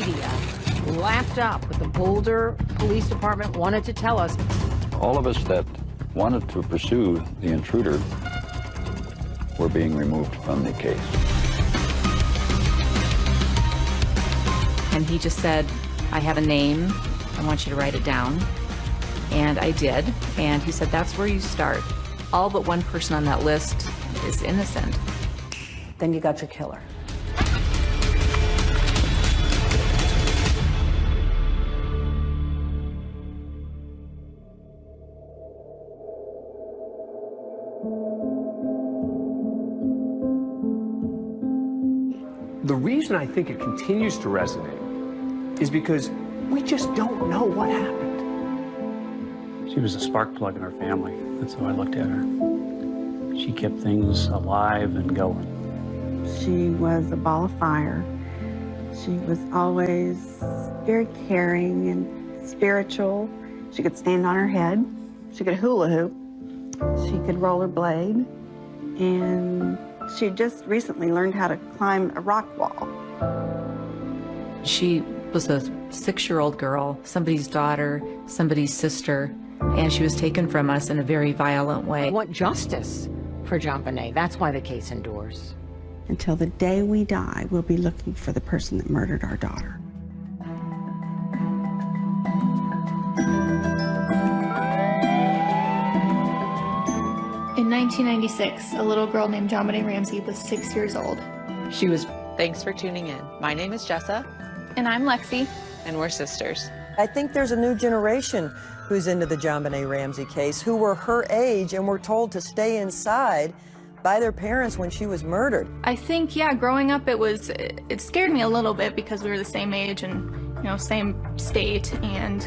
media lapped up what the Boulder Police Department wanted to tell us. All of us that wanted to pursue the intruder were being removed from the case. And he just said, I have a name, I want you to write it down. And I did, and he said, that's where you start. All but one person on that list is innocent. Then you got your killer. The reason I think it continues to resonate is because we just don't know what happened. She was a spark plug in our family. That's how I looked at her. She kept things alive and going. She was a ball of fire. She was always very caring and spiritual. She could stand on her head. She could hula hoop. She could rollerblade. And she just recently learned how to climb a rock wall. She was a 6-year-old girl, somebody's daughter, somebody's sister, and she was taken from us in a very violent way. I want justice for JonBenet. That's why the case endures. Until the day we die, we'll be looking for the person that murdered our daughter. In 1996, a little girl named JonBenet Ramsey was 6 years old. She was. Thanks for tuning in. My name is Jessa. And I'm Lexi. And we're sisters. I think there's a new generation who's into the JonBenet Ramsey case, who were her age and were told to stay inside by their parents when she was murdered. I think, yeah, growing up it scared me a little bit because we were the same age and, you know, same state and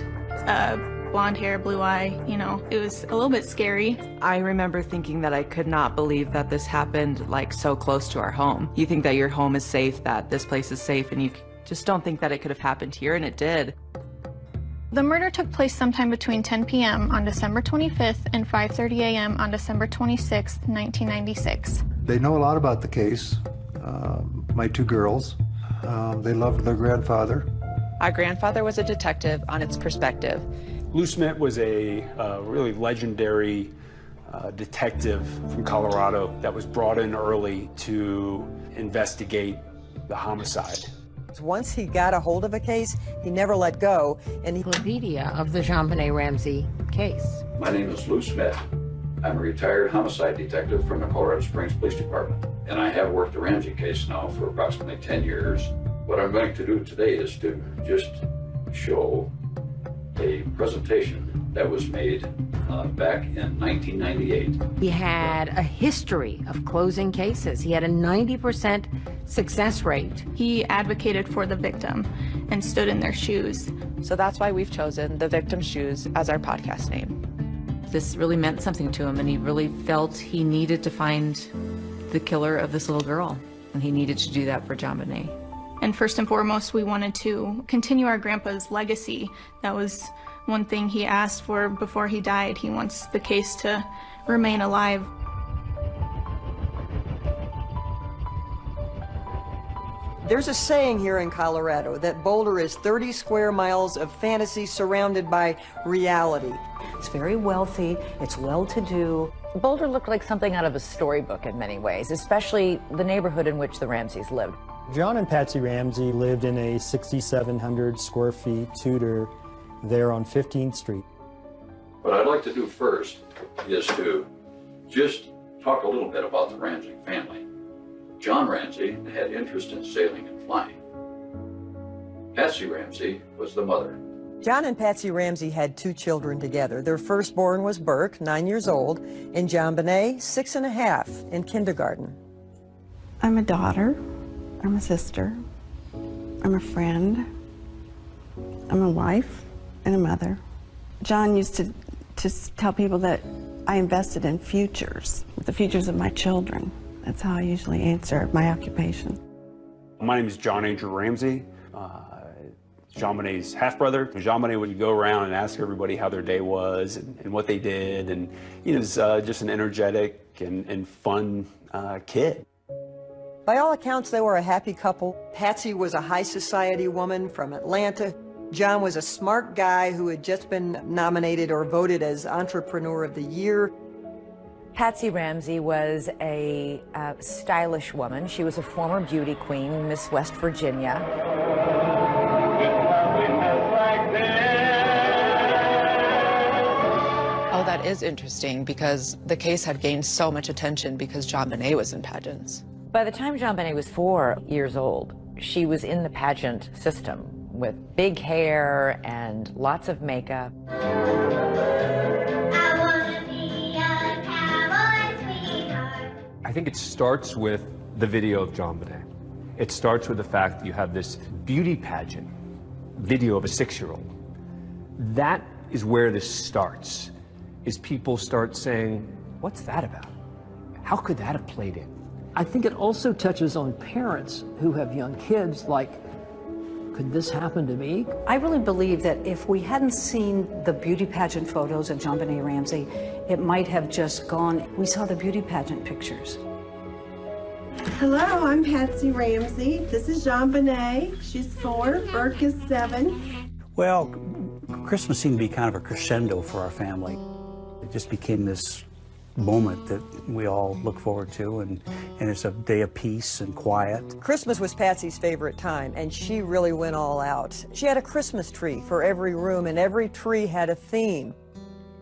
blonde hair, blue eye, you know, it was a little bit scary. I remember thinking that I could not believe that this happened like so close to our home. You think that your home is safe, that this place is safe, and you just don't think that it could have happened here, and it did. The murder took place sometime between 10 p.m. on December 25th and 5:30 a.m. on December 26th, 1996. They know a lot about the case. My 2 girls, they loved their grandfather. Our grandfather was a detective on its perspective. Lou Smith was a really legendary detective from Colorado that was brought in early to investigate the homicide. Once he got a hold of a case, he never let go, and he... Encyclopedia of the JonBenet Ramsey case. My name is Lou Smith. I'm a retired homicide detective from the Colorado Springs Police Department, and I have worked the Ramsey case now for approximately 10 years. What I'm going to do today is to just show a presentation that was made back in 1998. He had a history of closing cases. He had a 90% success rate. He advocated for the victim and stood in their shoes. So that's why we've chosen The Victim's Shoes as our podcast name. This really meant something to him, and he really felt he needed to find the killer of this little girl, and he needed to do that for JonBenet. And first and foremost, we wanted to continue our grandpa's legacy. That was one thing he asked for before he died. He wants the case to remain alive. There's a saying here in Colorado that Boulder is 30 square miles of fantasy surrounded by reality. It's very wealthy, it's well-to-do. Boulder looked like something out of a storybook in many ways, especially the neighborhood in which the Ramseys lived. John and Patsy Ramsey lived in a 6,700 square feet Tudor there on 15th Street. What I'd like to do first is to just talk a little bit about the Ramsey family. John Ramsey had interest in sailing and flying. Patsy Ramsey was the mother. John and Patsy Ramsey had 2 children together. Their firstborn was Burke, 9 years old, and JonBenet, 6.5, in kindergarten. I'm a daughter. I'm a sister. I'm a friend. I'm a wife and a mother. John used to tell people that I invested in futures, the futures of my children. That's how I usually answer my occupation. My name is John Andrew Ramsey. JonBenet's half-brother. JonBenet would go around and ask everybody how their day was and what they did, and he was just an energetic and fun kid. By all accounts, they were a happy couple. Patsy was a high society woman from Atlanta. John was a smart guy who had just been nominated or voted as Entrepreneur of the Year. Patsy Ramsey was a stylish woman. She was a former beauty queen, Miss West Virginia. Oh, that is interesting because the case had gained so much attention because JonBenet was in pageants. By the time JonBenet was 4 years old, she was in the pageant system with big hair and lots of makeup. I think it starts with the video of JonBenet. It starts with the fact that you have this beauty pageant video of a 6-year-old. That is where this starts, is people start saying, what's that about? How could that have played in? I think it also touches on parents who have young kids, like, could this happen to me? I really believe that if we hadn't seen the beauty pageant photos of JonBenet Ramsey, it might have just gone. We saw the beauty pageant pictures. Hello, I'm Patsy Ramsey. This is JonBenet. She's 4, Burke is 7. Well, Christmas seemed to be kind of a crescendo for our family. It just became this moment that we all look forward to, and it's a day of peace and quiet. Christmas was Patsy's favorite time, and she really went all out. She had a Christmas tree for every room, and every tree had a theme.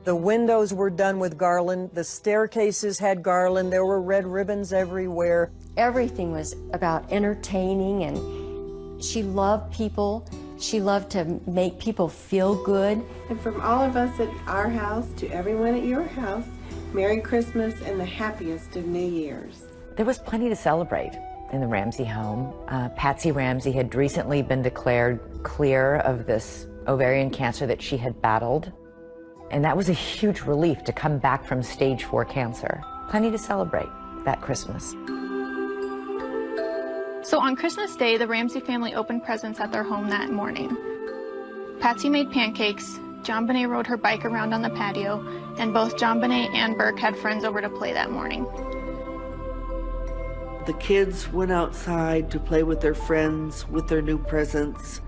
The windows were done with garland, the staircases had garland, there were red ribbons everywhere. Everything was about entertaining, and she loved people. She loved to make people feel good. And from all of us at our house to everyone at your house, Merry Christmas and the happiest of New Year's. There was plenty to celebrate in the Ramsey home. Patsy Ramsey had recently been declared clear of this ovarian cancer that she had battled. And that was a huge relief to come back from stage 4 cancer. Plenty to celebrate that Christmas. So on Christmas Day, the Ramsey family opened presents at their home that morning. Patsy made pancakes, JonBenet rode her bike around on the patio, and both JonBenet and Burke had friends over to play that morning. The kids went outside to play with their friends with their new presents.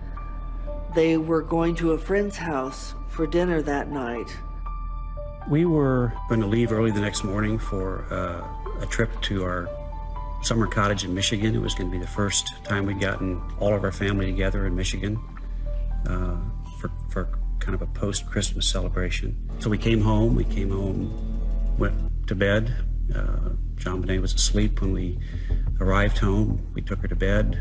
They were going to a friend's house for dinner that night. We were going to leave early the next morning for a trip to our summer cottage in Michigan. It was going to be the first time we'd gotten all of our family together in Michigan for kind of a post-Christmas celebration. So we came home, went to bed. JonBenet was asleep when we arrived home. We took her to bed,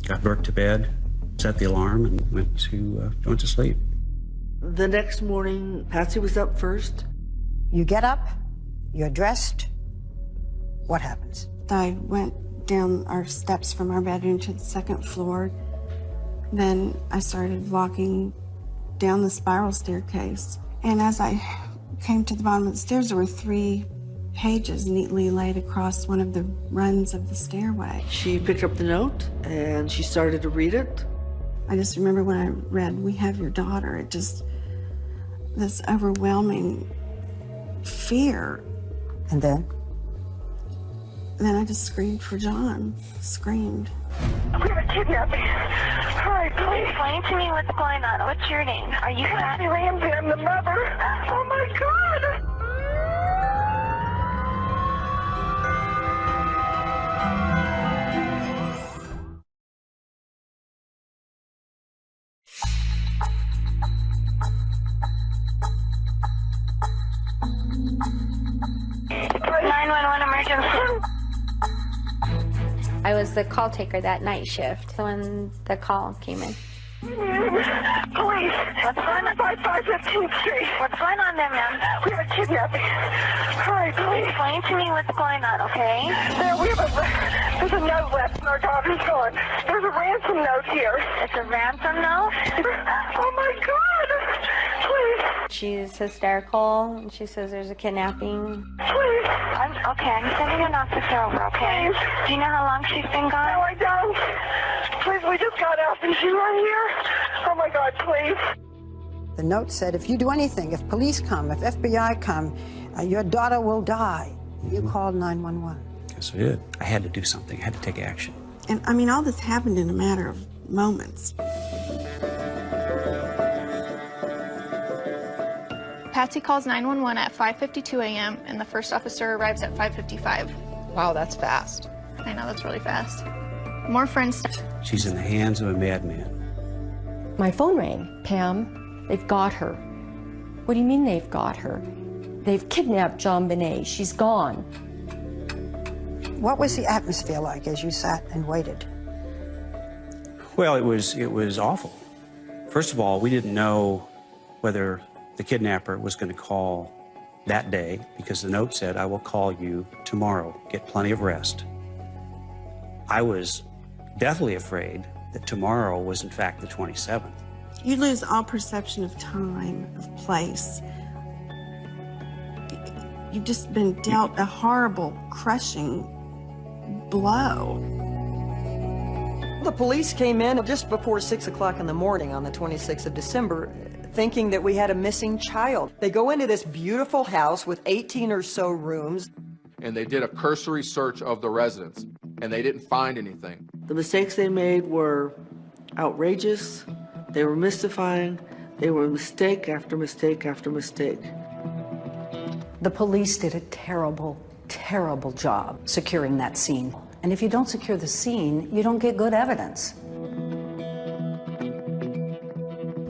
got Burke to bed, set the alarm, and went to sleep. The next morning, Patsy was up first. You get up, you're dressed. What happens? I went down our steps from our bedroom to the 2nd floor. Then I started walking down the spiral staircase. And as I came to the bottom of the stairs, there were 3 pages neatly laid across one of the runs of the stairway. She picked up the note and she started to read it. I just remember when I read, "We have your daughter," it just, this overwhelming fear. And then? Then I just screamed for John, screamed. We have a kidnapping. Hi, please explain to me what's going on. What's your name? Are you Patsy Ramsey? I'm the mother. Oh my God! I was the call taker that night shift when the call came in. Police, what's going on? 5515th Street. What's going on there, ma'am? We have a kidnapping. Hi, police. Explain to me what's going on, okay? There's a note left in our daughter's gone. There's a ransom note here. It's a ransom note? Oh my God! Please. She's hysterical, and she says there's a kidnapping. Please. I'm sending an officer over, okay? Please. Do you know how long she's been gone? No, I don't. Please, we just got out and she's right here. Oh my God, please. The note said, if you do anything, if police come, if FBI come, your daughter will die. You called 911. Yes, I did. I had to do something. I had to take action. And I mean, all this happened in a matter of moments. Patsy calls 911 at 5:52 a.m. and the first officer arrives at 5:55. Wow, that's fast. I know, that's really fast. More friends. She's in the hands of a madman. My phone rang. Pam, they've got her. What do you mean they've got her? They've kidnapped JonBenet. She's gone. What was the atmosphere like as you sat and waited? Well, it was awful. First of all, we didn't know whether the kidnapper was going to call that day, because the note said, "I will call you tomorrow. Get plenty of rest." I was deathly afraid that tomorrow was in fact the 27th. You lose all perception of time, of place. You've just been dealt a horrible, crushing blow. The police came in just before 6 o'clock in the morning on the 26th of December, thinking that we had a missing child. They go into this beautiful house with 18 or so rooms. And they did a cursory search of the residence, and they didn't find anything. The mistakes they made were outrageous, they were mystifying, they were mistake after mistake after mistake. The police did a terrible, terrible job securing that scene. And if you don't secure the scene, you don't get good evidence.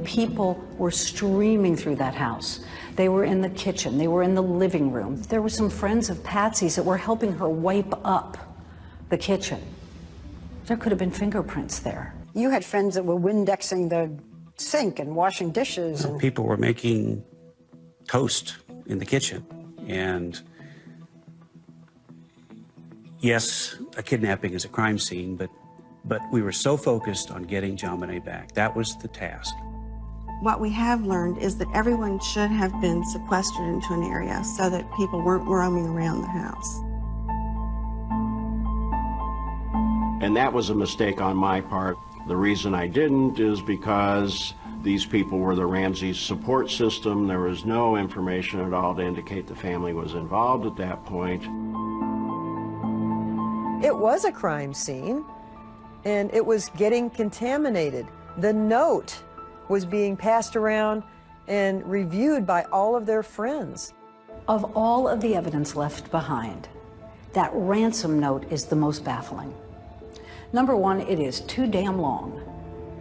People were streaming through that house. They were in the kitchen, they were in the living room. There were some friends of Patsy's that were helping her wipe up the kitchen. There could have been fingerprints there. You had friends that were Windexing the sink and washing dishes. And People were making toast in the kitchen. And yes, a kidnapping is a crime scene, but we were so focused on getting JonBenet back. That was the task. What we have learned is that everyone should have been sequestered into an area so that people weren't roaming around the house. And that was a mistake on my part. The reason I didn't is because these people were the Ramsey's support system. There was no information at all to indicate the family was involved at that point. It was a crime scene, and it was getting contaminated. The note was being passed around and reviewed by all of their friends. Of all of the evidence left behind, that ransom note is the most baffling. Number one, it is too damn long.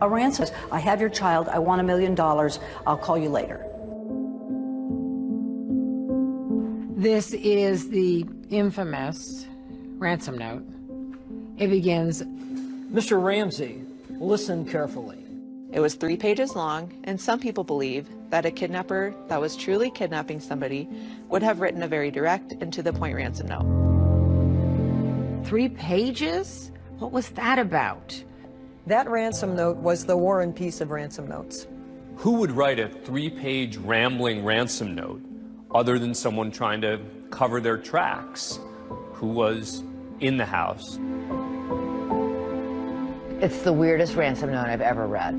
A ransom says, "I have your child, I want $1 million, I'll call you later." This is the infamous ransom note. It begins, "Mr. Ramsey, listen carefully. It was 3 pages long, and some people believe that a kidnapper that was truly kidnapping somebody would have written a very direct and to-the-point ransom note." 3 pages? What was that about? That ransom note was the War and Peace of ransom notes. Who would write a 3-page rambling ransom note other than someone trying to cover their tracks who was in the house? It's the weirdest ransom note I've ever read.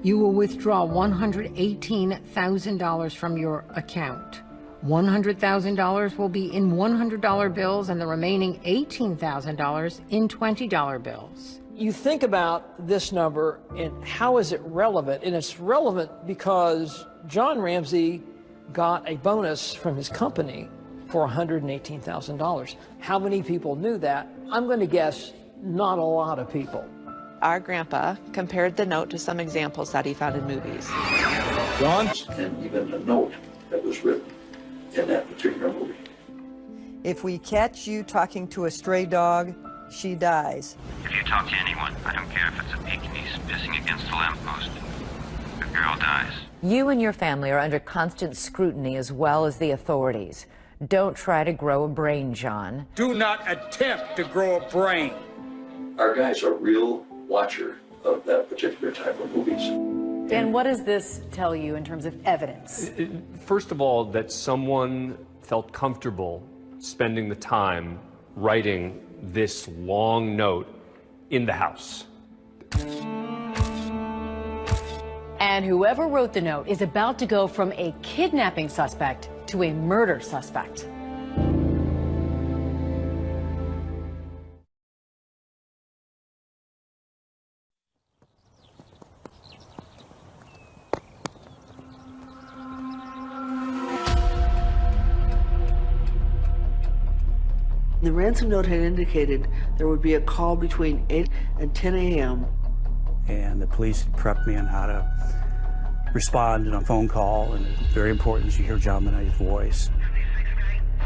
You will withdraw $118,000 from your account. $100,000 will be in $100 bills and the remaining $18,000 in $20 bills. You think about this number and how is it relevant? And it's relevant because John Ramsey got a bonus from his company for $118,000. How many people knew that? I'm going to guess not a lot of people. Our grandpa compared the note to some examples that he found in movies. John? And even a note that was written in that particular movie. If we catch you talking to a stray dog, she dies. If you talk to anyone, I don't care if it's a Pekingese pissing against a lamppost, the girl dies. You and your family are under constant scrutiny as well as the authorities. Don't try to grow a brain, John. Do not attempt to grow a brain. Our guy's a real watcher of that particular type of movies. Dan, what does this tell you in terms of evidence? First of all, that someone felt comfortable spending the time writing this long note in the house. And whoever wrote the note is about to go from a kidnapping suspect to a murder suspect. The ransom note had indicated there would be a call between 8 and 10 a.m. And the police had prepped me on how to respond on a phone call, and it's very important you hear JonBenet's voice.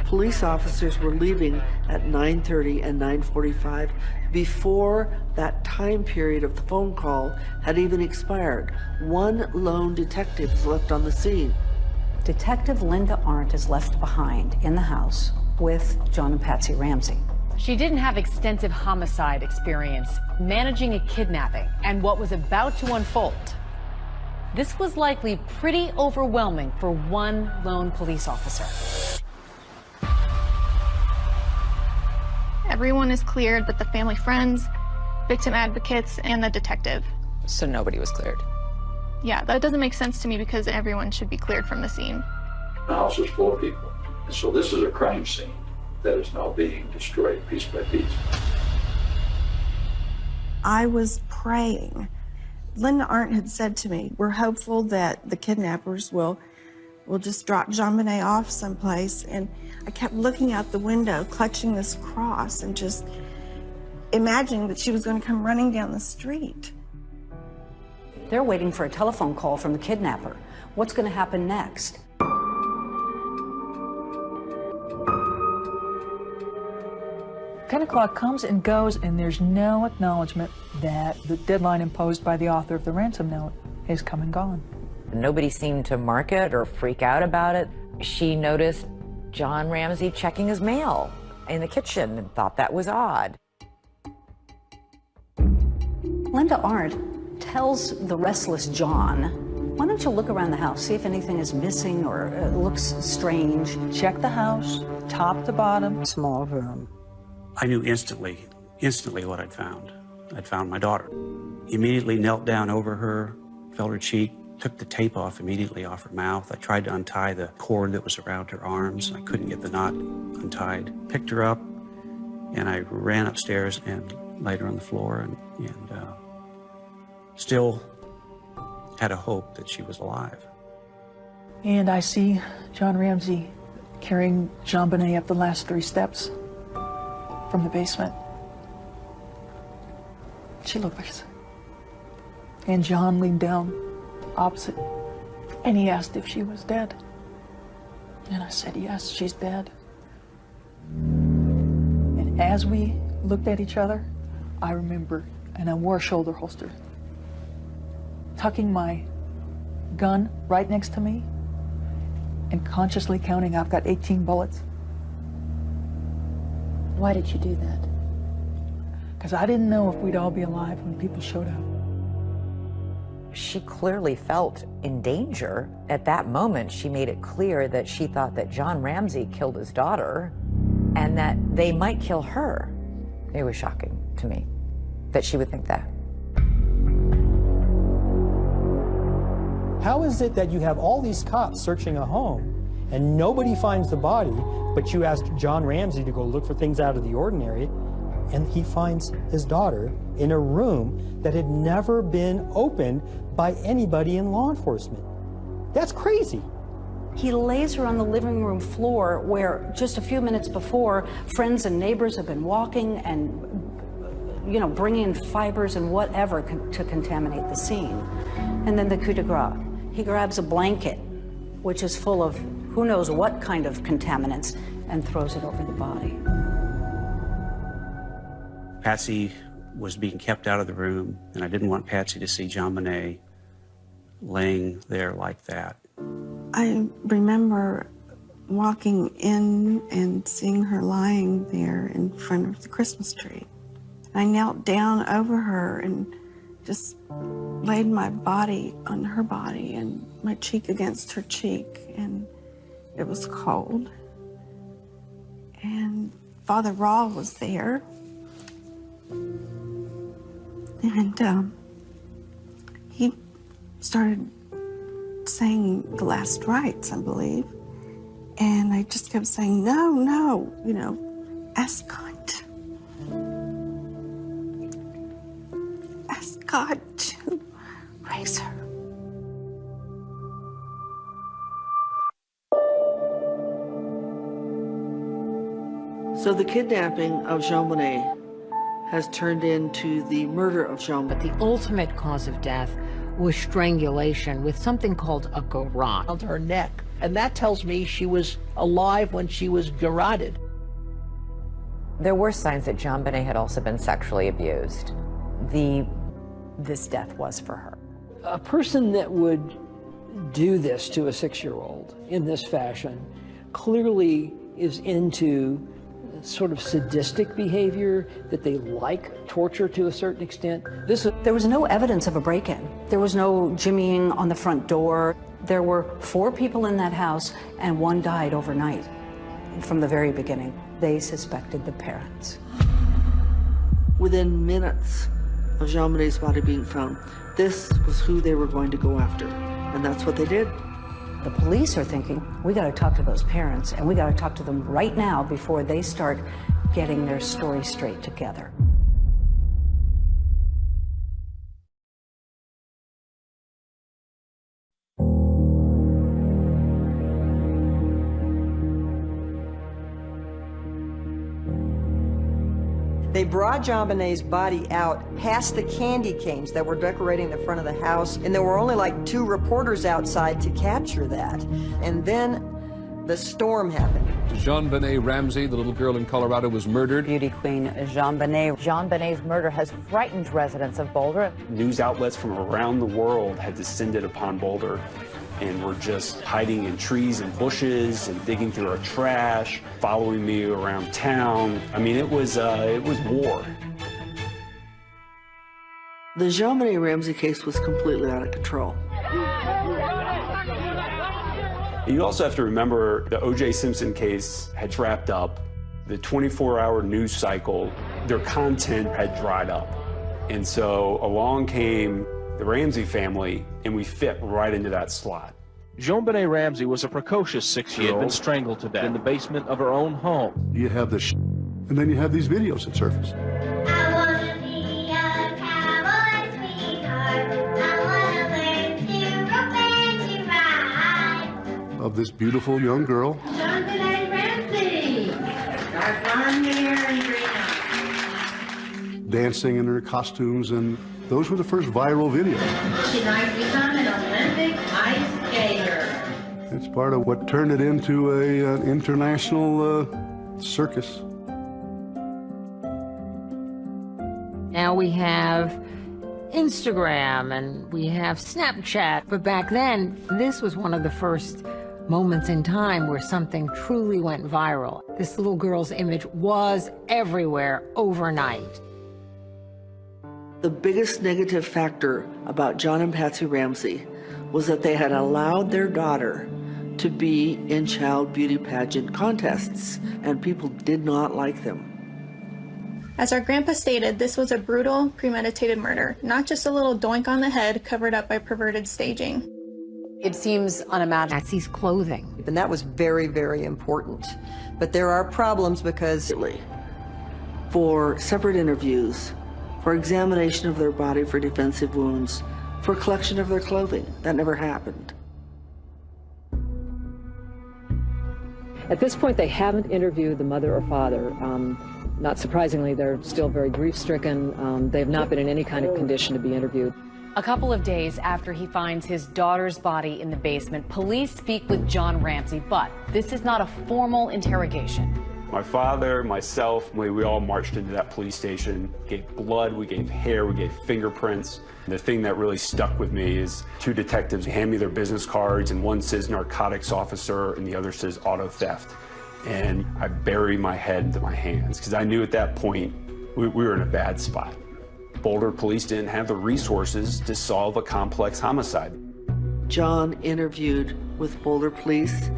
Police officers were leaving at 9:30 and 9:45 before that time period of the phone call had even expired. One lone detective was left on the scene. Detective Linda Arndt is left behind in the house with John and Patsy Ramsey. She didn't have extensive homicide experience managing a kidnapping and what was about to unfold. This was likely pretty overwhelming for one lone police officer. Everyone is cleared but the family friends, victim advocates, and the detective. So nobody was cleared? Yeah, that doesn't make sense to me because everyone should be cleared from the scene. The house is full of people. And so this is a crime scene that is now being destroyed piece by piece. I was praying. Linda Arndt had said to me, we're hopeful that the kidnappers will just drop JonBenet off someplace. And I kept looking out the window, clutching this cross and just imagining that she was going to come running down the street. They're waiting for a telephone call from the kidnapper. What's going to happen next? 10 o'clock comes and goes, and there's no acknowledgement that the deadline imposed by the author of the ransom note is come and gone. Nobody seemed to mark it or freak out about it. She noticed John Ramsey checking his mail in the kitchen and thought that was odd. Linda Arndt tells the restless John, why don't you look around the house, see if anything is missing or looks strange. Check the house, top to bottom. Small room. I knew instantly what I'd found. I'd found my daughter. Immediately knelt down over her, felt her cheek, took the tape off immediately off her mouth. I tried to untie the cord that was around her arms. I couldn't get the knot untied. Picked her up, and I ran upstairs and laid her on the floor and still had a hope that she was alive. And I see John Ramsey carrying JonBenet up the last 3 steps from the basement. She looked like this. And John leaned down opposite, and he asked if she was dead. And I said, yes, she's dead. And as we looked at each other, I remember, and I wore a shoulder holster, tucking my gun right next to me and consciously counting, I've got 18 bullets. Why did you do that? Because I didn't know if we'd all be alive when people showed up. She clearly felt in danger. At that moment, she made it clear that she thought that John Ramsey killed his daughter and that they might kill her. It was shocking to me that she would think that. How is it that you have all these cops searching a home and nobody finds the body, but you asked John Ramsey to go look for things out of the ordinary, and he finds his daughter in a room that had never been opened by anybody in law enforcement? That's crazy. He lays her on the living room floor where just a few minutes before, friends and neighbors have been walking and, you know, bringing in fibers and whatever to contaminate the scene. And then the coup de grace. He grabs a blanket, which is full of who knows what kind of contaminants, and throws it over the body. Patsy was being kept out of the room, and I didn't want Patsy to see JonBenet laying there like that. I remember walking in and seeing her lying there in front of the Christmas tree. I knelt down over her and just laid my body on her body and my cheek against her cheek, and it was cold. And Father Raw was there. And he started saying the last rites, I believe. And I just kept saying, no, no, you know, ask God to. Ask God to raise her. So the kidnapping of JonBenet has turned into the murder of JonBenet. The ultimate cause of death was strangulation with something called a garrote. On her neck. And that tells me she was alive when she was garroted. There were signs that JonBenet had also been sexually abused. This death was for her. A person that would do this to a 6-year-old in this fashion clearly is into sort of sadistic behavior, that they like torture to a certain extent. There was no evidence of a break-in. There was no jimmying on the front door. There were 4 people in that house, and 1 died overnight. From the very beginning, they suspected the parents. Within minutes of JonBenet's body being found, this was who they were going to go after, and that's what they did. The police are thinking, we got to talk to those parents, and we got to talk to them right now before they start getting their story straight together. They brought JonBenet's body out past the candy canes that were decorating the front of the house, and there were only like 2 reporters outside to capture that. And then the storm happened. JonBenet Ramsey, the little girl in Colorado, was murdered. Beauty queen JonBenet. JonBenet's murder has frightened residents of Boulder. News outlets from around the world had descended upon Boulder and were just hiding in trees and bushes and digging through our trash, following me around town. I mean, it was war. The JonBenet Ramsey case was completely out of control. You also have to remember the O.J. Simpson case had wrapped up. The 24-hour news cycle, their content had dried up. And so along came the Ramsey family, and we fit right into that slot. JonBenet Ramsey was a precocious 6-year-old. She had been strangled to death in the basement of her own home. You have this, and then you have these videos that surface. I wanna be a cowboy, sweetheart. I wanna learn to rope and to ride. Of this beautiful young girl. JonBenet Ramsey. Dark blonde hair and green eyes. Dancing in her costumes, and those were the first viral videos. She'd like to become an Olympic ice skater. It's part of what turned it into an international circus. Now we have Instagram and we have Snapchat, but back then, this was one of the first moments in time where something truly went viral. This little girl's image was everywhere overnight. The biggest negative factor about John and Patsy Ramsey was that they had allowed their daughter to be in child beauty pageant contests, and people did not like them. As our grandpa stated, this was a brutal, premeditated murder, not just a little doink on the head covered up by perverted staging. It seems unimaginable. Patsy's clothing. And that was very, very important. But there are problems because... For separate interviews, for examination of their body for defensive wounds, for collection of their clothing. That never happened. At this point, they haven't interviewed the mother or father. Not surprisingly, they're still very grief-stricken. They have not been in any kind of condition to be interviewed. A couple of days after he finds his daughter's body in the basement, police speak with John Ramsey, but this is not a formal interrogation. My father, myself, we all marched into that police station, gave blood, we gave hair, we gave fingerprints. The thing that really stuck with me is 2 detectives hand me their business cards, and one says narcotics officer and the other says auto theft. And I buried my head into my hands because I knew at that point we were in a bad spot. Boulder police didn't have the resources to solve a complex homicide. John interviewed with Boulder police.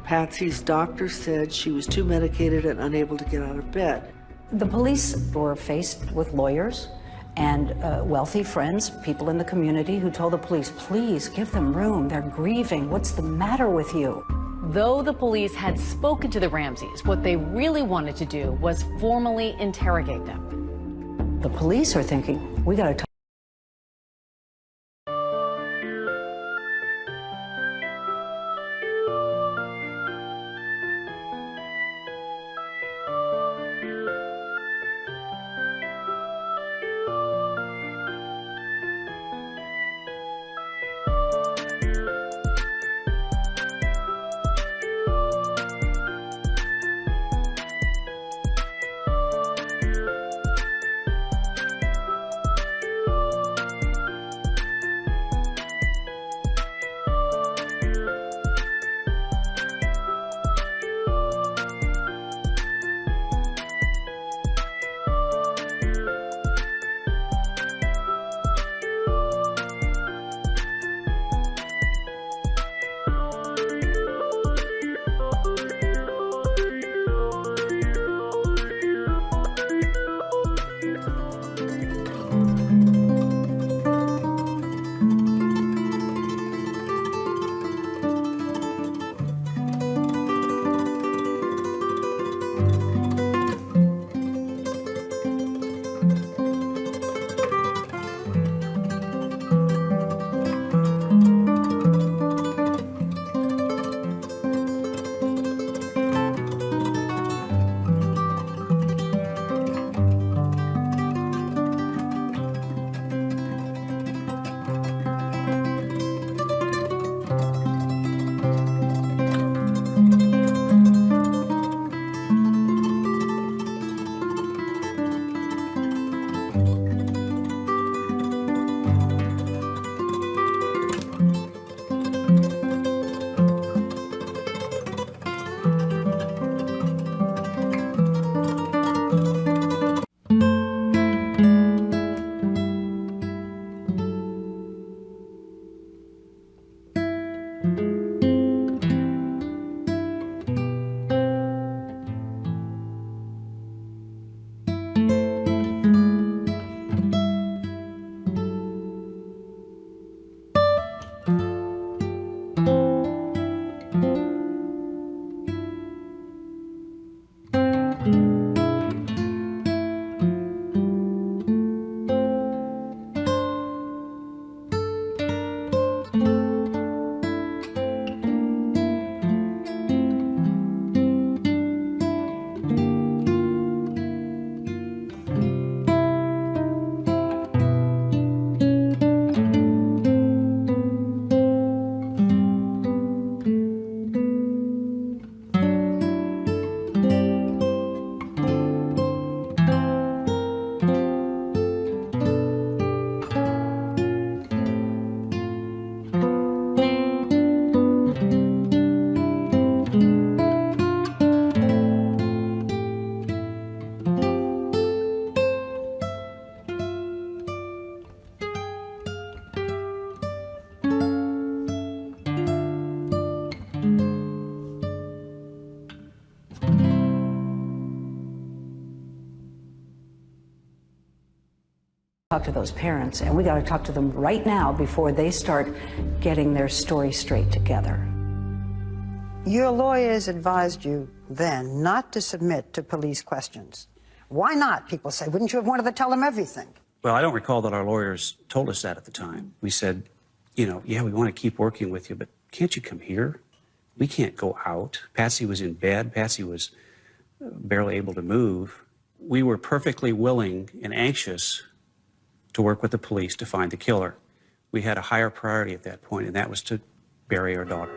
Patsy's doctor said she was too medicated and unable to get out of bed. The police were faced with lawyers and wealthy friends, people in the community who told the police, please give them room, they're grieving, what's the matter with you? Though the police had spoken to the Ramseys, what they really wanted to do was formally interrogate them. The police are thinking, we gotta talk. Talk to those parents, and we got to talk to them right now before they start getting their story straight together. Your lawyers advised you then not to submit to police questions. Why not? People say, wouldn't you have wanted to tell them everything? Well, I don't recall that our lawyers told us that at the time. We said, you know, yeah, we want to keep working with you, but can't you come here? We can't go out. Patsy was in bed. Patsy was barely able to move. We were perfectly willing and anxious to work with the police to find the killer. We had a higher priority at that point, and that was to bury our daughter.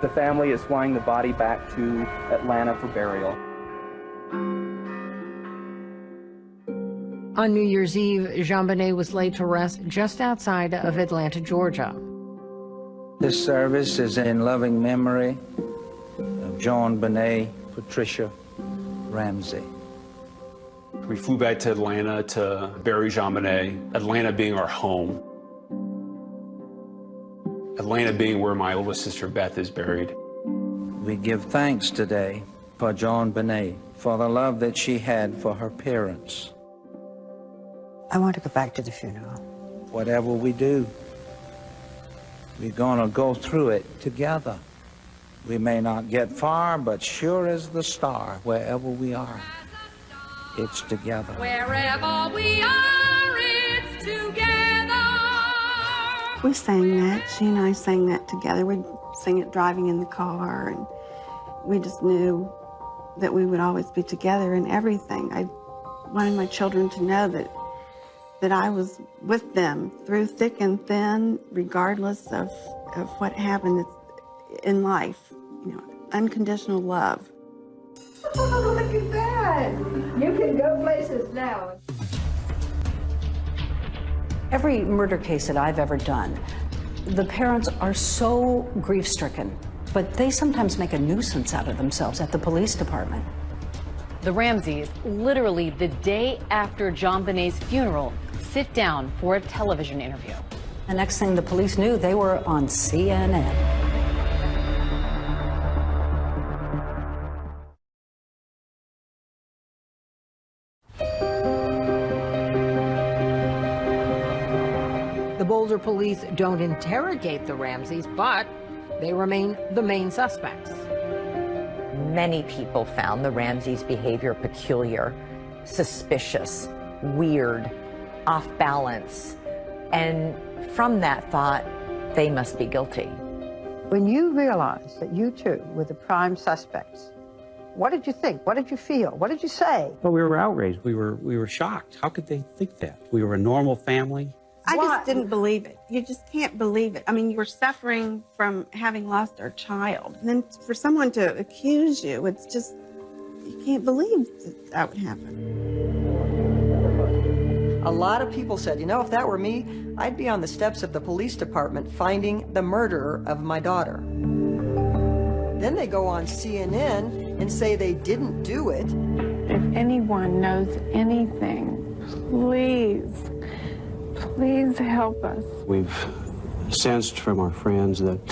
The family is flying the body back to Atlanta for burial. On New Year's Eve, JonBenet was laid to rest just outside of Atlanta, Georgia. This service is in loving memory of JonBenet Patricia Ramsey. We flew back to Atlanta to bury JonBenet, Atlanta being our home. Atlanta being where my oldest sister Beth is buried. We give thanks today for JonBenet, for the love that she had for her parents. I want to go back to the funeral. Whatever we do, we're gonna go through it together. We may not get far, but sure as the star, wherever we are, it's together. Wherever we are, it's together. We sang that. She and I sang that together. We'd sing it driving in the car, and we just knew that we would always be together in everything. I wanted my children to know that I was with them through thick and thin, regardless of what happened in life. You know, unconditional love. Oh, look at that. You can go places now. Every murder case that I've ever done, the parents are so grief-stricken, but they sometimes make a nuisance out of themselves at the police department. The Ramseys, literally the day after JonBenet's funeral, sit down for a television interview. The next thing the police knew, they were on CNN. The Boulder police don't interrogate the Ramseys, but they remain the main suspects. Many people found the Ramseys' behavior peculiar, suspicious, weird, off balance, and from that thought, they must be guilty. When you realized that you two were the prime suspects, what did you think? What did you feel? What did you say? Well, we were outraged. We were shocked. How could they think that? We were a normal family. I just didn't believe it. You just can't believe it. I mean, you were suffering from having lost our child. And then for someone to accuse you, it's just, you can't believe that would happen. A lot of people said, you know, if that were me, I'd be on the steps of the police department finding the murderer of my daughter. Then they go on CNN and say they didn't do it. If anyone knows anything, please help us. We've sensed from our friends that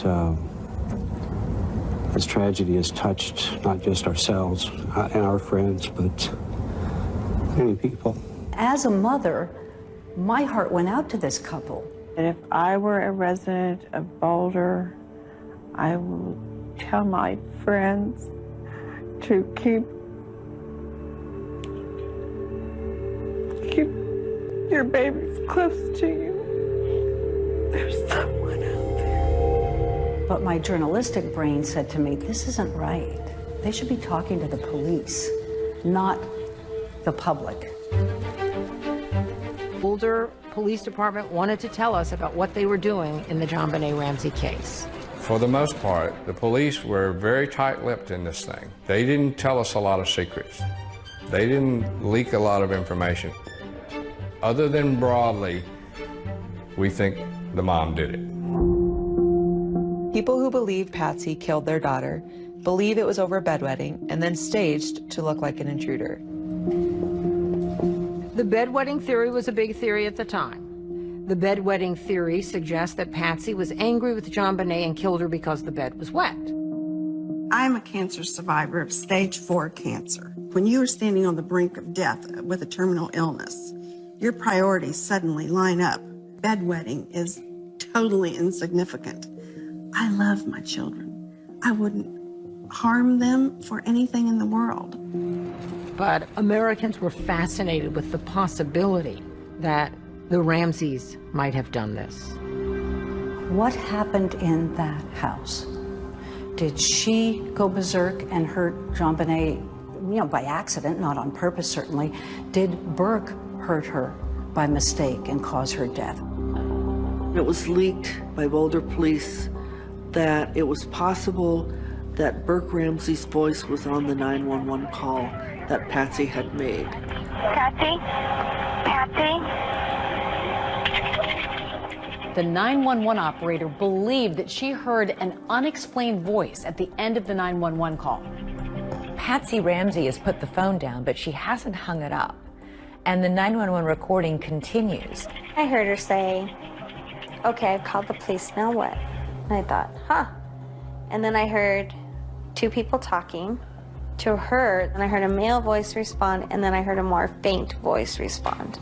this tragedy has touched not just ourselves and our friends, but many people. As a mother, my heart went out to this couple. And if I were a resident of Boulder, I would tell my friends to keep your babies close to you. There's someone out there. But my journalistic brain said to me, this isn't right. They should be talking to the police, not the public. Boulder Police Department wanted to tell us about what they were doing in the JonBenet Ramsey case. For the most part, the police were very tight-lipped in this thing. They didn't tell us a lot of secrets. They didn't leak a lot of information. Other than broadly, we think the mom did it. People who believe Patsy killed their daughter believe it was over bedwetting and then staged to look like an intruder. The bedwetting theory was a big theory at the time. The bedwetting theory suggests that Patsy was angry with JonBenet and killed her because the bed was wet. I'm a cancer survivor of stage 4 cancer. When you are standing on the brink of death with a terminal illness, your priorities suddenly line up. Bedwetting is totally insignificant. I love my children. I wouldn't harm them for anything in the world. But Americans were fascinated with the possibility that the Ramseys might have done this. What happened in that house? Did she go berserk and hurt JonBenet, by accident, not on purpose certainly? Did Burke hurt her by mistake and cause her death? It was leaked by Boulder police that it was possible that Burke Ramsey's voice was on the 911 call that Patsy had made. Patsy? Patsy? The 911 operator believed that she heard an unexplained voice at the end of the 911 call. Patsy Ramsey has put the phone down, but she hasn't hung it up. And the 911 recording continues. I heard her say, okay, I've called the police, now what? And I thought, huh. And then I heard two people talking to her, and I heard a male voice respond, and then I heard a more faint voice respond.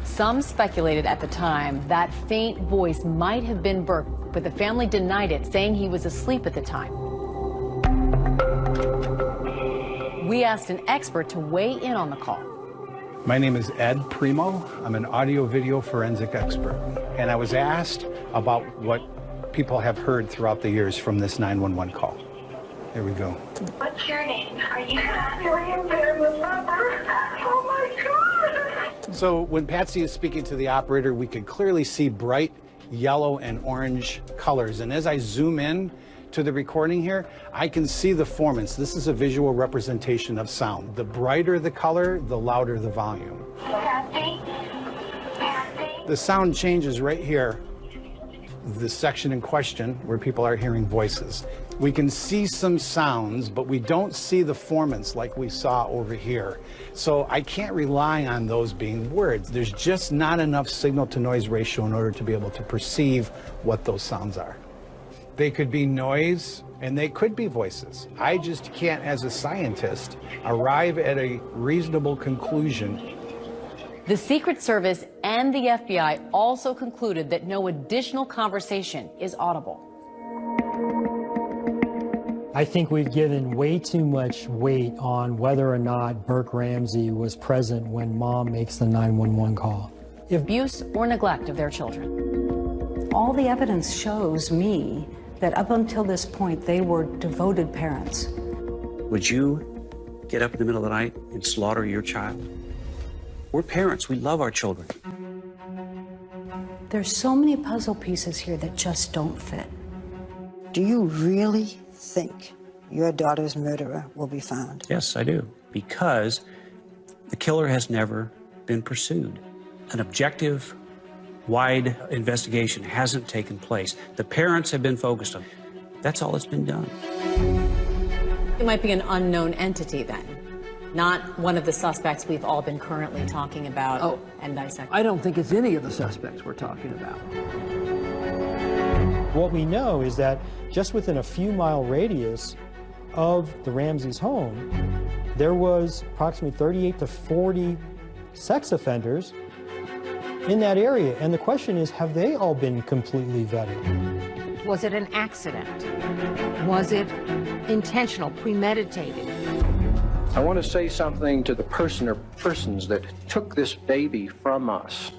Some speculated at the time that faint voice might have been Burke, but the family denied it, saying he was asleep at the time. We asked an expert to weigh in on the call. My name is Ed Primo. I'm an audio-video forensic expert. And I was asked about what people have heard throughout the years from this 911 call. Here we go. What's your name? Are you really in there with Pepper? Oh my God! So when Patsy is speaking to the operator, we can clearly see bright yellow and orange colors. And as I zoom in to the recording here, I can see the formants. This is a visual representation of sound. The brighter the color, the louder the volume. Patsy? Patsy? The sound changes right here, the section in question where people are hearing voices. We can see some sounds, but we don't see the formants like we saw over here. So I can't rely on those being words. There's just not enough signal-to-noise ratio in order to be able to perceive what those sounds are. They could be noise, and they could be voices. I just can't, as a scientist, arrive at a reasonable conclusion. The Secret Service and the FBI also concluded that no additional conversation is audible. I think we've given way too much weight on whether or not Burke Ramsey was present when mom makes the 911 call. Abuse or neglect of their children. All the evidence shows me that up until this point, they were devoted parents. Would you get up in the middle of the night and slaughter your child? We're parents. We love our children. There's so many puzzle pieces here that just don't fit. Do you really think your daughter's murderer will be found? Yes, I do. Because the killer has never been pursued. An objective, wide investigation hasn't taken place. The parents have been focused on. That's all that's been done. It might be an unknown entity then, not one of the suspects we've all been currently talking about and dissecting. I don't think it's any of the suspects we're talking about. What we know is that just within a few mile radius of the Ramseys' home, there was approximately 38 to 40 sex offenders in that area. And the question is, have they all been completely vetted? Was it an accident? Was it intentional, premeditated? I want to say something to the person or persons that took this baby from us.